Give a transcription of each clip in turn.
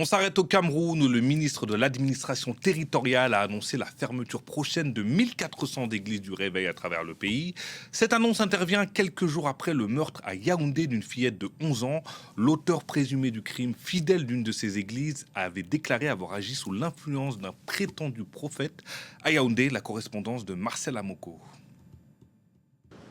On s'arrête au Cameroun où le ministre de l'administration territoriale a annoncé la fermeture prochaine de 1400 églises du Réveil à travers le pays. Cette annonce intervient quelques jours après le meurtre à Yaoundé d'une fillette de 11 ans. L'auteur présumé du crime, fidèle d'une de ces églises, avait déclaré avoir agi sous l'influence d'un prétendu prophète. À Yaoundé, la correspondance de Marcel Amoko.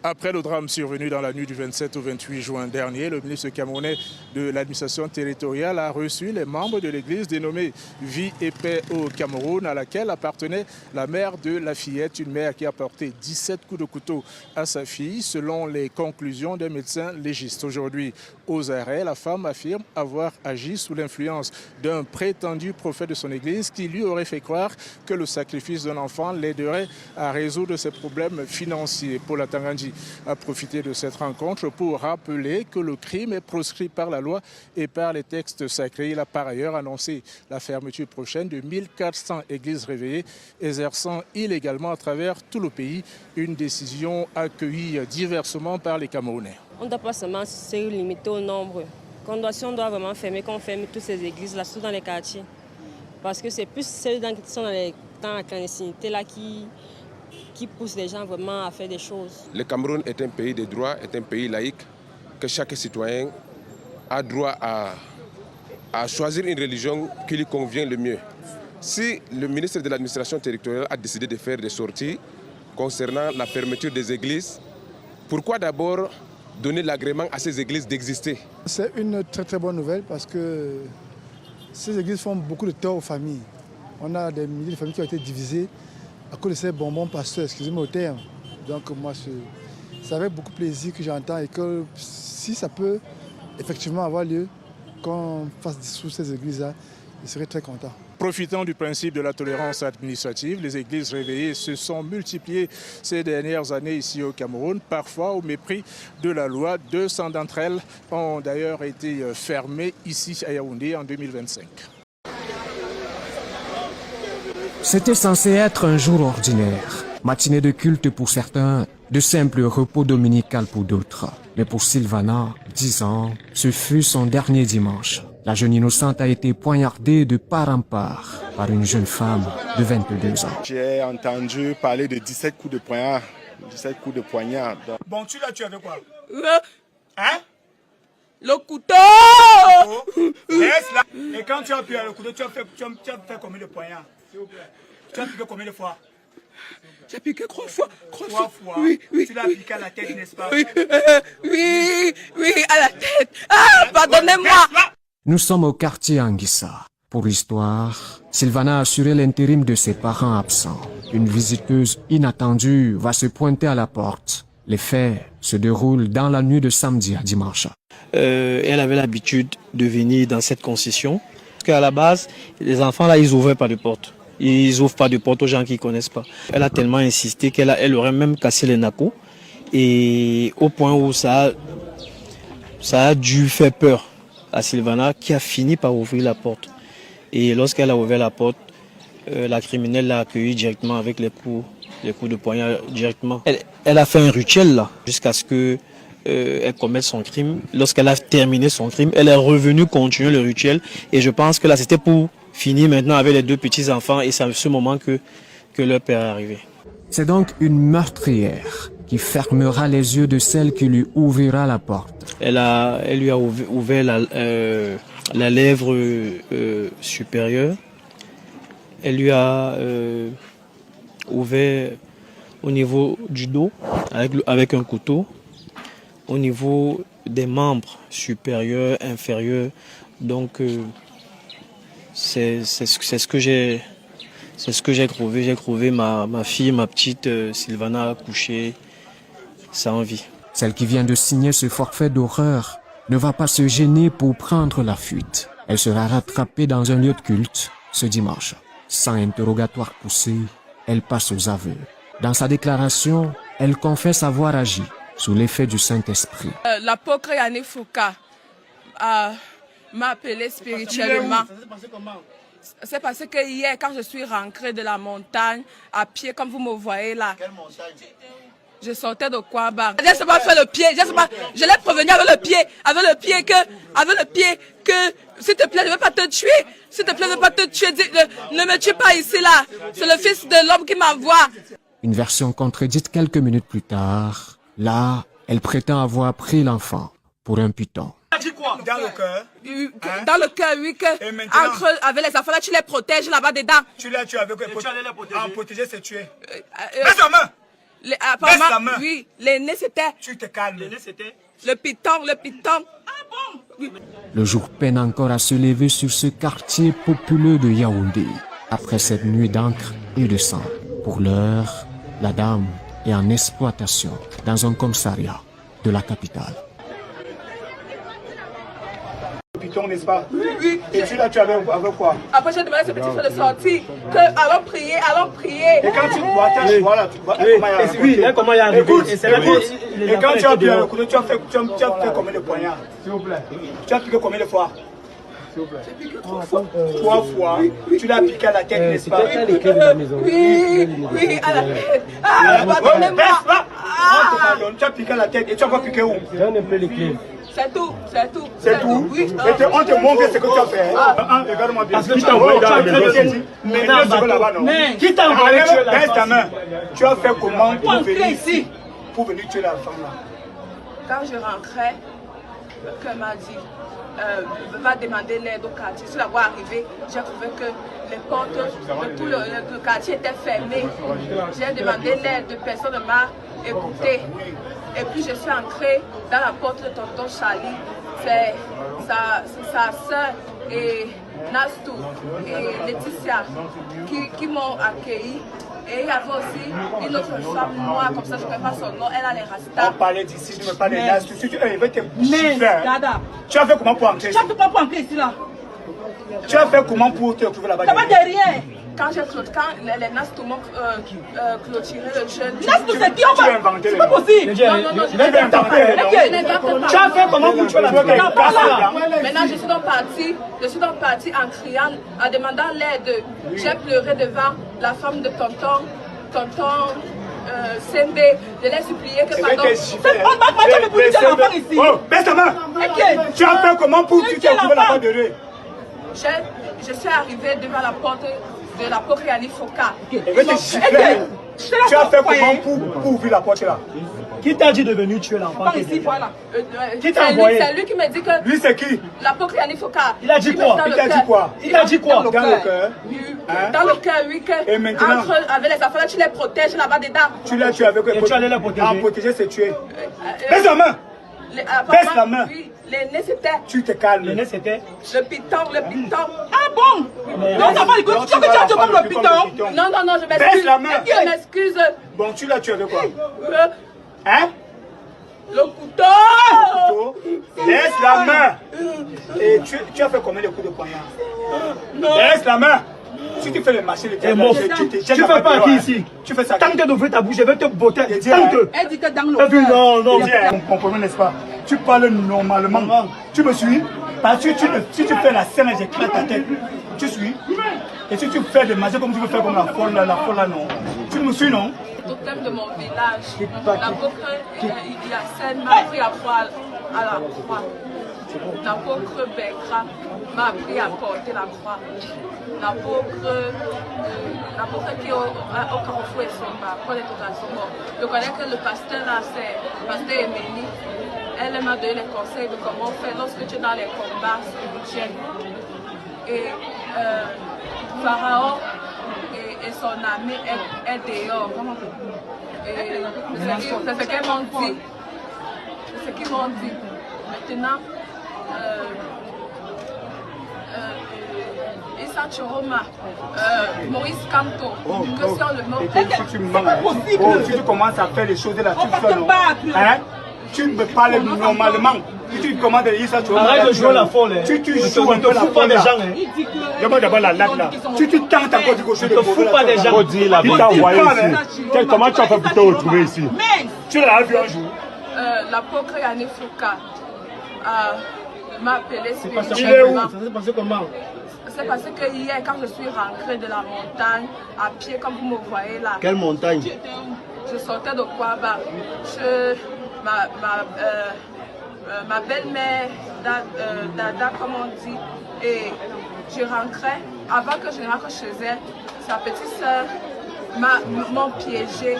Après le drame survenu dans la nuit du 27 au 28 juin dernier, le ministre camerounais de l'administration territoriale a reçu les membres de l'église dénommée Vie et Paix au Cameroun, à laquelle appartenait la mère de la fillette, une mère qui a porté 17 coups de couteau à sa fille, selon les conclusions des médecins légistes. Aujourd'hui, aux arrêts, la femme affirme avoir agi sous l'influence d'un prétendu prophète de son église qui lui aurait fait croire que le sacrifice d'un enfant l'aiderait à résoudre ses problèmes financiers. Paul Atangandji a profité de cette rencontre pour rappeler que le crime est proscrit par la loi et par les textes sacrés. Il a par ailleurs annoncé la fermeture prochaine de 1400 églises réveillées exerçant illégalement à travers tout le pays, une décision accueillie diversement par les Camerounais. On ne doit pas seulement se limiter au nombre. Si on doit vraiment fermer, qu'on ferme toutes ces églises-là, surtout dans les quartiers. Parce que c'est plus celles qui sont dans la clandestinité là qui pousse les gens vraiment à faire des choses. Le Cameroun est un pays de droit, est un pays laïque, que chaque citoyen a droit à choisir une religion qui lui convient le mieux. Si le ministre de l'administration territoriale a décidé de faire des sorties concernant la fermeture des églises, pourquoi d'abord donner l'agrément à ces églises d'exister? C'est une très très bonne nouvelle parce que ces églises font beaucoup de tort aux familles. On a des milliers de familles qui ont été divisées à cause de ces bonbons pasteurs, excusez-moi au terme. Donc moi, c'est avec beaucoup de plaisir que j'entends et que si ça peut effectivement avoir lieu, qu'on fasse sous ces églises-là, je serais très content. Profitant du principe de la tolérance administrative, les églises réveillées se sont multipliées ces dernières années ici au Cameroun, parfois au mépris de la loi. 200 d'entre elles ont d'ailleurs été fermées ici à Yaoundé en 2025. C'était censé être un jour ordinaire, matinée de culte pour certains, de simple repos dominical pour d'autres. Mais pour Sylvana, 10 ans, ce fut son dernier dimanche. La jeune innocente a été poignardée de part en part par une jeune femme de 22 ans. J'ai entendu parler de 17 coups de poignard. 17 coups de poignard. Bon, tu l'as tué avec quoi? Hein? Le couteau! Reste là. Et quand tu as appuyé le couteau, tu as fait combien de poignards? Tu as piqué combien de fois? J'ai piqué 3 fois. 3 fois? Oui. Tu l'as piqué à la tête, n'est-ce pas? Oui, à la tête. Ah, pardonnez-moi! Nous sommes au quartier Anguissa. Pour l'histoire, Sylvana a assuré l'intérim de ses parents absents. Une visiteuse inattendue va se pointer à la porte. Les faits se déroulent dans la nuit de samedi à dimanche. Elle avait l'habitude de venir dans cette concession. Parce qu'à la base, les enfants là, ils n'ouvraient pas de porte. Ils n'ouvrent pas de porte aux gens qui ne connaissent pas. Elle a tellement insisté qu'elle aurait même cassé les nacos. Et au point où ça a dû faire peur à Sylvana, qui a fini par ouvrir la porte. Et lorsqu'elle a ouvert la porte, la criminelle l'a accueillie directement avec les coups de poignard directement. Elle a fait un rituel là, jusqu'à ce qu'elle commette son crime. Lorsqu'elle a terminé son crime, elle est revenue continuer le rituel. Et je pense que là, c'était pour finir maintenant avec les 2 petits-enfants. Et c'est à ce moment que leur père est arrivé. C'est donc une meurtrière qui fermera les yeux de celle qui lui ouvrira la porte. Elle lui a ouvert la lèvre supérieure. Elle lui a ouvert au niveau du dos avec un couteau, au niveau des membres supérieurs, inférieurs. Donc c'est ce que j'ai trouvé. J'ai trouvé ma fille, ma petite Sylvana couchée sans vie. Celle qui vient de signer ce forfait d'horreur ne va pas se gêner pour prendre la fuite. Elle sera rattrapée dans un lieu de culte ce dimanche. Sans interrogatoire poussé, elle passe aux aveux. Dans sa déclaration, elle confesse avoir agi sous l'effet du Saint-Esprit. L'apôtre Yannick Foucault m'a appelé spirituellement. C'est parce que hier, quand je suis rentrée de la montagne, à pied, comme vous me voyez là. Quelle montagne? Je sortais de Kouaba. J'ai seulement fait le pied. Je l'ai prévenu avec le pied que, s'il te plaît, je ne vais pas te tuer. S'il te plaît, ne pas te tuer. Ne me tue pas ici, là. C'est le fils de l'homme qui m'envoie. Une version contredite quelques minutes plus tard. Là, elle prétend avoir pris l'enfant pour un python. Dans le cœur. Dans le cœur, oui, que entre avec les enfants là, tu les protèges là-bas dedans. Tu les tues avec en protéger, c'est tuer. Baisse la main. Apparemment, Baisse la main. oui, l'aîné c'était. Tu te calmes. L'aîné c'était. Le python. Ah bon? Oui. Le jour peine encore à se lever sur ce quartier populeux de Yaoundé. Après cette nuit d'encre et de sang. Pour l'heure, la dame est en exploitation dans un commissariat de la capitale. Python, n'est-ce pas? Oui. Et tu là, tu avais avec quoi? Après, j'ai demandé à ce petit frère de sortir, allons prier. Et quand tu vois, voilà, tu vois comment il y a arrivé. Et quand tu as pu le couteau, tu as fait combien de poignards? S'il vous plaît. Tu as piqué combien de fois? S'il vous plaît. J'ai piqué 3 fois. 3 fois. Tu l'as piqué à la tête, n'est-ce pas? Oui, à la tête. Ah, pardonnez-moi. Tu as piqué à la tête et tu as pas piqué où? C'est tout. Oui. Et on te montre ce que tu as fait. Regarde-moi bien. Parce que tu t'as envoyé dans la maison. Mais qui t'a envoyé tuer la femme? Ta main. Tu as fait comment pour venir tuer la femme là? Quand je rentrais, quelqu'un m'a dit va demander l'aide au quartier. Sur la voie arrivée, j'ai trouvé que les portes de tout le quartier étaient fermées. J'ai demandé l'aide de personne ne m'a écouté. Et puis je suis entrée dans la porte de tonton Charlie. C'est sa soeur et Nastou et Laetitia qui m'ont accueilli. Et il y avait aussi une autre femme noire, comme ça je ne connais pas son nom, elle a les rastas. On parlait d'ici, je ne veux pas les Nastou. Si tu veux te chiffrer, tu as fait comment pour entrer ici? Tu as fait comment pour entrer ici là? Tu as fait comment pour te retrouver là-bas? Ça va derrière. Quand les Nastou m'ont clôturé le jeune. Nastou, c'est qui? C'est pas possible. Non, je vais taper. Tu as fait comment pour tuer la femme? Maintenant, je suis donc partie en criant, en demandant l'aide. J'ai pleuré devant la femme de tonton Sembe. Je l'ai supplié que pardon. Oh, baisse ta main. Tu as fait comment pour tu t'es retrouvé là-bas derrière? Je suis arrivée devant la porte de la Pokriani Foka. Tu as fait comment pour ouvrir la porte là? Qui t'a dit de venir tuer l'enfant? Ici, voilà. Qui t'a envoyé? C'est lui qui m'a dit que... Lui, c'est qui? La Pokriani Foka. Il a dit quoi? Il a dit quoi? Dans le cœur? Dans le cœur, oui. Et maintenant? Avec les enfants, tu les protèges là-bas dedans. Tu l'as tué avec quoi? Et tu allais la protéger? En protéger, c'est tuer. Baisse la main! Baisse la main! Oui, l'aîné c'était... Tu te calmes. L'aîné c'était? Le python. Ah bon? Non, ça va, écoute, tu as tué comme le python? Non, je m'excuse. Baisse la main! Je m'excuse. Bon, tu l'as tué avec quoi? Hein? Le couteau! Laisse la main! Et tu as fait combien de coups de poignard? Laisse la main! Si tu fais le marché, tu fais pas qui ici? Tu fais ça. Tant que d'ouvrir ta bouche, je vais te botter. Elle dit que dans le Non. Mon problème, n'est-ce pas? Tu parles normalement. Tu me suis? Parce que si tu fais la scène, j'éclate ta tête. Tu suis? Et si tu fais des marchés comme tu veux faire comme la folle là, non? Tu me suis, non? Au thème de mon village, la Pokre, il y a scène m'a appris à croire à la croix. La Pokre Bekra m'a appris à porter la croix. La Pokre qui est au Carrefour et Somba, pour les mort. Je connais que le pasteur là, c'est le pasteur Emily. Elle m'a donné les conseils de comment faire lorsque tu es dans les combats spirituels. Et Pharaon et son ami est dehors. C'est ce qu'ils m'ont dit. C'est ce qu'ils m'ont dit. Maintenant, Issa Choroma, Maurice Kanto, que sur le mot. Si tu commences à faire les choses là, tu fais non. Tu me parles normalement. Si tu commandes Issa Choroma. Arrête de jouer la folle. Tu joues un peu la folle là. Demande d'abord la latte là. Si tu tentes encore du gauche, ne te fous pas des gens. Qui t'a envoyé ici? Comment tu as fait pour te retrouver ici? Tu l'as vu un jour? La Pokriani Foka m'a appelé Il est où? Ça s'est passé comment? C'est parce que hier, quand je suis rentrée de la montagne, à pied, comme vous me voyez là. Quelle montagne? Je sortais de Kouaba. Ma belle-mère, Dada, comme on dit, et je rentrais, avant que je rentre chez elle, sa petite soeur m'ont piégé.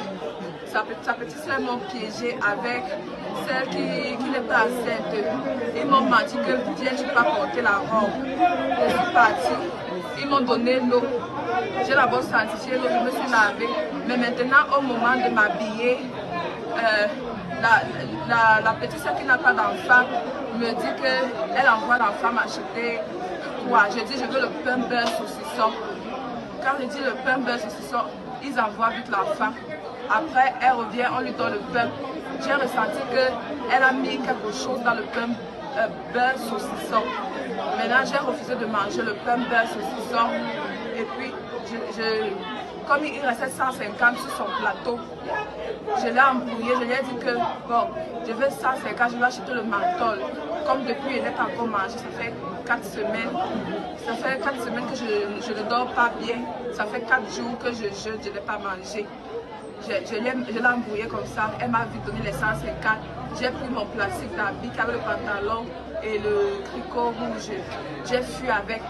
Sa petite soeur m'a piégé avec celle qui n'est pas enceinte. Ils m'ont menti que viens, tu peux porter la robe. Je suis partie. Ils m'ont donné l'eau. J'ai d'abord senti l'eau, je me suis lavée. Mais maintenant, au moment de m'habiller, la petite soeur qui n'a pas d'enfant me dit qu'elle envoie l'enfant m'acheter quoi. Je dis je veux le pain beurre saucisson. Quand je dis le pain beurre saucisson, ils envoient vite l'enfant. Après, elle revient, on lui donne le pain. J'ai ressenti qu'elle a mis quelque chose dans le pain beurre saucisson. Maintenant, j'ai refusé de manger le pain beurre saucisson. Et puis, comme il restait 150 sur son plateau, je l'ai embrouillé. Je lui ai dit que, bon, je veux 150, je vais acheter le menthol. Comme depuis, il n'est pas encore mangé, ça fait 4 semaines. Ça fait 4 semaines que je ne dors pas bien. Ça fait 4 jours que je jeûne, je n'ai pas mangé. Je l'ai embrouillé comme ça, elle m'a vite donné les 150. J'ai pris mon plastique d'habit avec le pantalon et le tricot rouge. J'ai fui avec.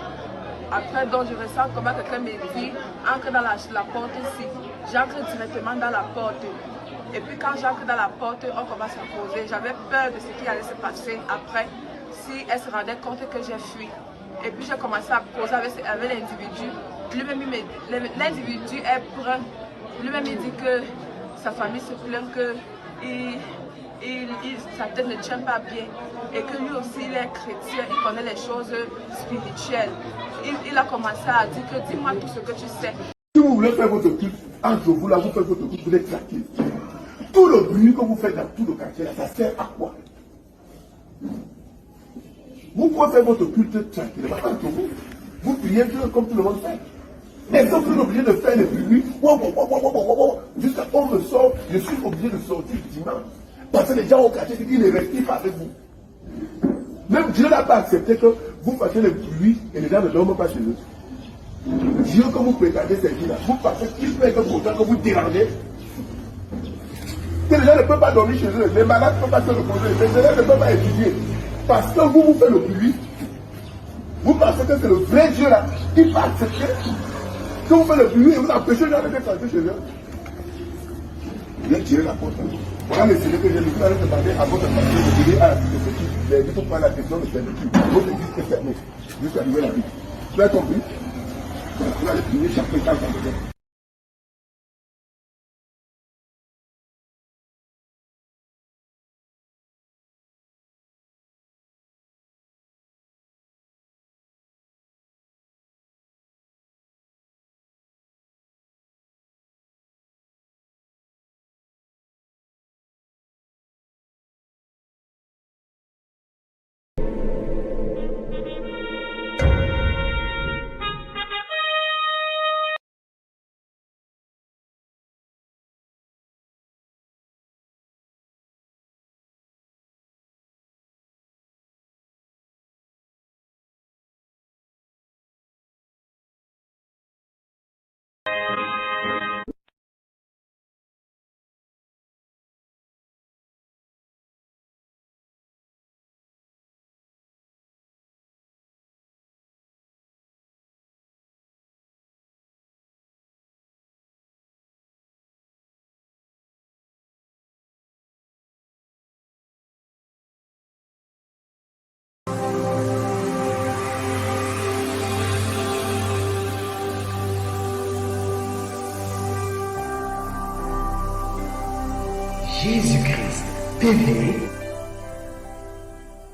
Après, donc, je ressens comment quelqu'un me dit, entre dans la porte ici. J'entre directement dans la porte. Et puis quand j'entre dans la porte, on commence à causer. J'avais peur de ce qui allait se passer après, si elle se rendait compte que j'ai fui. Et puis j'ai commencé à causer avec l'individu. Lui-même, l'individu est brun. Lui-même, il dit que sa famille se plaint que sa tête ne tient pas bien. Et que lui aussi, il est chrétien, il connaît les choses spirituelles. Il a commencé à dire que dis-moi tout ce que tu sais. Si vous voulez faire votre culte, entre vous là, vous faites votre culte, vous êtes tranquille. Tout le bruit que vous faites dans tout le quartier là, ça sert à quoi? Vous pouvez faire votre culte tranquillement entre vous. Vous priez Dieu comme tout le monde fait. Mais vous êtes obligé de faire le bruit. Jusqu'à on me sort, je suis obligé de sortir dimanche. Parce que les gens au quartier disent qu'ils ne restent pas avec vous. Même Dieu n'a pas accepté que vous fassiez le bruit et les gens ne dorment pas chez eux. Dieu que vous prétendez servir là, vous pensez qu'il fait que pourtant que vous dérangez. Que les gens ne peuvent pas dormir chez eux, les malades ne peuvent pas se reposer, les élèves ne peuvent pas étudier. Parce que vous faites le bruit, vous pensez que c'est le vrai Dieu là qui va accepter que vous faites le bruit et vous empêchez les gens de rentrer chez eux. Viens tirer la porte. Voilà le Seigneur que j'ai dit, vous allez demander à votre pasteur de venir à la philosophie. Mais il faut prendre la question de servitude. Votre église est fermée jusqu'à nouvel avis. Vous avez compris? Vous allez prier chaque pétale dans le temps. Jésus-Christ TV,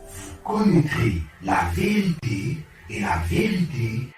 vous connaîtrez la vérité et la vérité